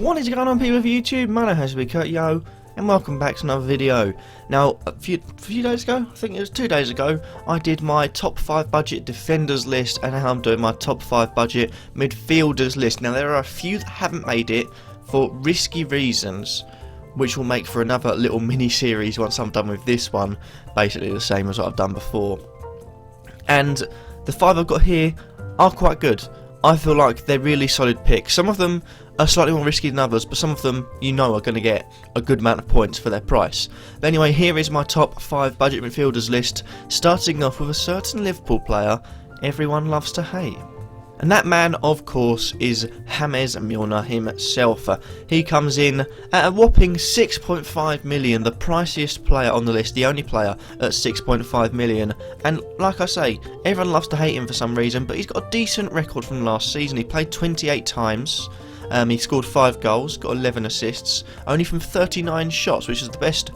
What is going on, people of YouTube? My name has been Kurtyoy, and welcome back to another video. Now, a few days ago, I think it was 2 days ago, I did my top 5 budget defenders list, and now I'm doing my top 5 budget midfielders list. Now, there are a few that haven't made it for risky reasons, which will make for another little mini-series once I'm done with this one, basically the same as what I've done before. And the 5 I've got here are quite good. I feel like they're really solid picks. Some of them are slightly more risky than others, but some of them, you know, are going to get a good amount of points for their price. But anyway, here is my top 5 budget midfielders list, starting off with a certain Liverpool player everyone loves to hate. And that man, of course, is James Muller himself. He comes in at a whopping 6.5 million, the priciest player on the list, the only player at 6.5 million. And like I say, everyone loves to hate him for some reason, but he's got a decent record from last season. He played 28 times. He scored 5 goals, got 11 assists, only from 39 shots, which is the best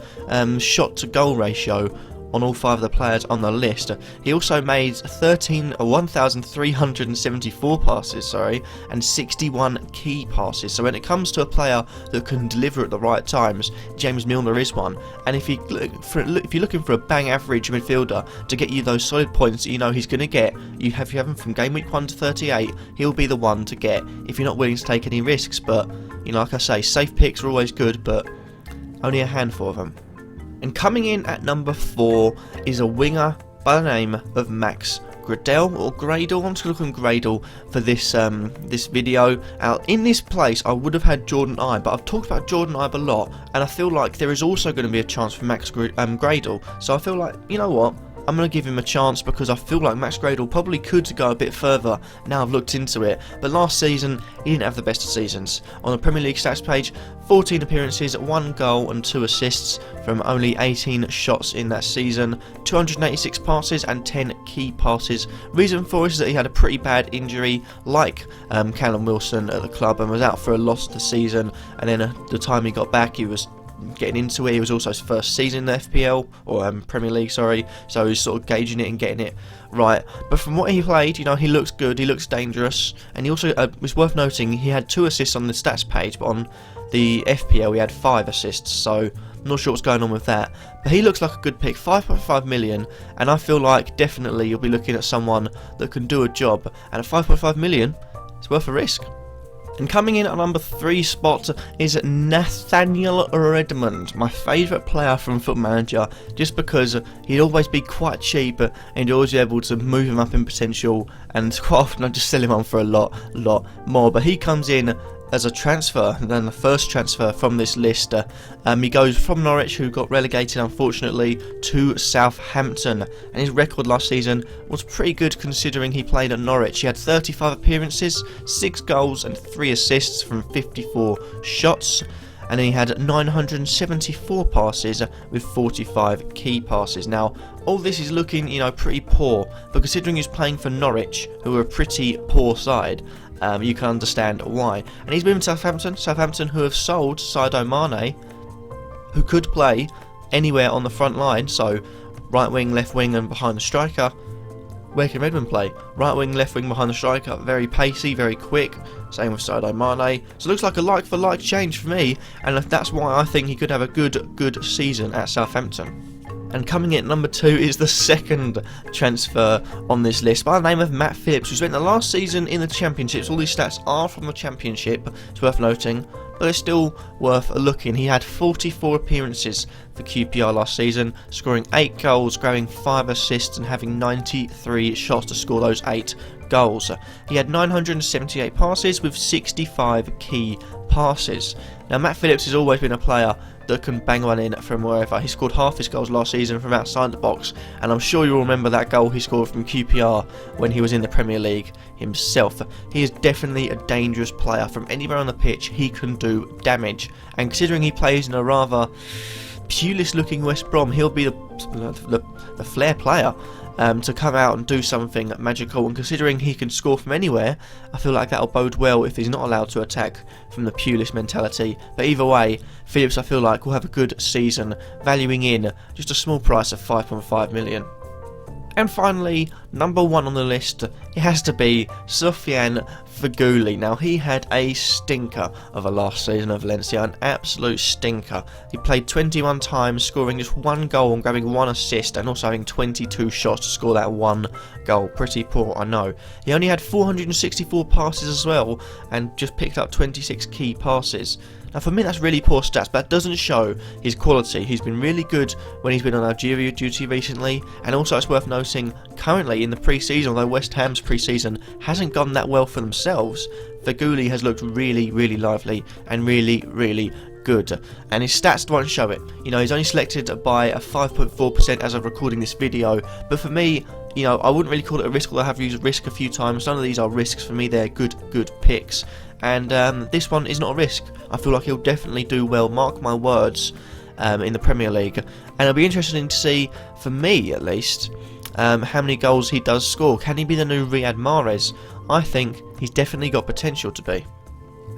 shot to goal ratio on all 5 of the players on the list. He also made 1,374 passes, and 61 key passes. So when it comes to a player that can deliver at the right times, James Muller is one. And if you're looking for a bang average midfielder to get you those solid points that you know he's going to get, you have him from game week 1 to 38. He'll be the one to get if you're not willing to take any risks. But you know, like I say, safe picks are always good, but only a handful of them. And coming in at number 4 is a winger by the name of Max Gradle, or Gradle. I'm just going to call him Gradle for this this video. In this place, I would have had Jordan Ibe, but I've talked about Jordan Ibe a lot, and I feel like there is also going to be a chance for Max Gradle. So I feel like, you know what, I'm going to give him a chance because I feel like Max Gradle probably could go a bit further now I've looked into it. But last season, he didn't have the best of seasons. On the Premier League stats page, 14 appearances, 1 goal and 2 assists from only 18 shots in that season, 286 passes and 10 key passes. Reason for it is that he had a pretty bad injury, like Callum Wilson at the club, and was out for a lot of the season. And then the time he got back, he was getting into it. It was also his first season in the FPL, or Premier League, sorry, so he's sort of gauging it and getting it right. But from what he played, you know, he looks good, he looks dangerous, and he also, it's worth noting, he had 2 assists on the stats page, but on the FPL he had 5 assists, so I'm not sure what's going on with that. But he looks like a good pick, 5.5 million, and I feel like definitely you'll be looking at someone that can do a job, and at 5.5 million, it's worth a risk. And coming in at number 3 spot is Nathaniel Redmond, my favourite player from Football Manager, just because he'd always be quite cheap and you'd always be able to move him up in potential, and quite often I'd just sell him on for a lot more. But he comes in as a transfer, and then the first transfer from this list. He goes from Norwich, who got relegated unfortunately, to Southampton, and his record last season was pretty good considering he played at Norwich. He had 35 appearances, 6 goals and 3 assists from 54 shots, and then he had 974 passes with 45 key passes. Now, all this is looking, you know, pretty poor, but considering he's playing for Norwich, who are a pretty poor side, you can understand why. And he's moving to Southampton, who have sold Sadio Mane, who could play anywhere on the front line, so right wing, left wing and behind the striker. Where can Redmond play? Right wing, left wing, behind the striker. Very pacey, very quick. Same with Sadio Mane. So it looks like a like for like change for me, and that's why I think he could have a good season at Southampton. And coming in at number 2 is the second transfer on this list, by the name of Matt Phillips, who spent the last season in the Championships. All these stats are from the Championship, it's worth noting, but it's still worth a look in. He had 44 appearances for QPR last season, scoring 8 goals, grabbing 5 assists and having 93 shots to score those 8 goals. He had 978 passes with 65 key passes. Now, Matt Phillips has always been a player that can bang one in from wherever. He scored half his goals last season from outside the box, and I'm sure you'll remember that goal he scored from QPR when he was in the Premier League himself. He is definitely a dangerous player. From anywhere on the pitch, he can do damage, and considering he plays in a rather Pulis looking West Brom, he'll be the flair player to come out and do something magical. And considering he can score from anywhere, I feel like that'll bode well if he's not allowed to attack from the Pulis mentality. But either way, Phillips I feel like will have a good season, valuing in just a small price of 5.5 million. And finally, number 1 on the list, it has to be Feghouli. Now, he had a stinker of a last season at Valencia, an absolute stinker. He played 21 times, scoring just 1 goal and grabbing 1 assist, and also having 22 shots to score that 1 goal. Pretty poor, I know. He only had 464 passes as well, and just picked up 26 key passes. Now, for me, that's really poor stats, but that doesn't show his quality. He's been really good when he's been on Algeria duty recently, and also it's worth noting, currently in the pre-season, although West Ham's pre-season hasn't gone that well for themselves, Feghouli has looked really, really lively and really, really good, and his stats don't show it. You know, he's only selected by a 5.4% as of recording this video, but for me, you know, I wouldn't really call it a risk, although I have used risk a few times. None of these are risks for me, they're good picks. And this one is not a risk. I feel like he'll definitely do well, mark my words, in the Premier League. And it'll be interesting to see, for me at least, how many goals he does score. Can he be the new Riyad Mahrez? I think he's definitely got potential to be.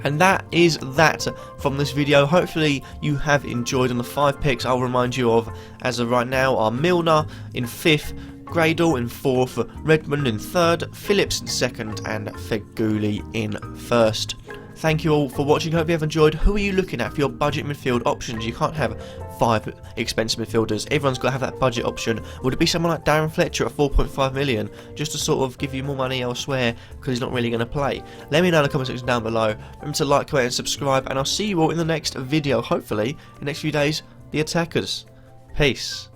And that is that from this video. Hopefully you have enjoyed. On the 5 picks I'll remind you of as of right now are Muller in 5th, Gradle in 4th, Redmond in 3rd, Phillips in 2nd, and Feghouli in 1st. Thank you all for watching, hope you have enjoyed. Who are you looking at for your budget midfield options? You can't have 5 expensive midfielders, everyone's got to have that budget option. Would it be someone like Darren Fletcher at 4.5 million, just to sort of give you more money elsewhere because he's not really going to play? Let me know in the comment section down below. Remember to like, comment and subscribe, and I'll see you all in the next video, hopefully in the next few days, the attackers. Peace.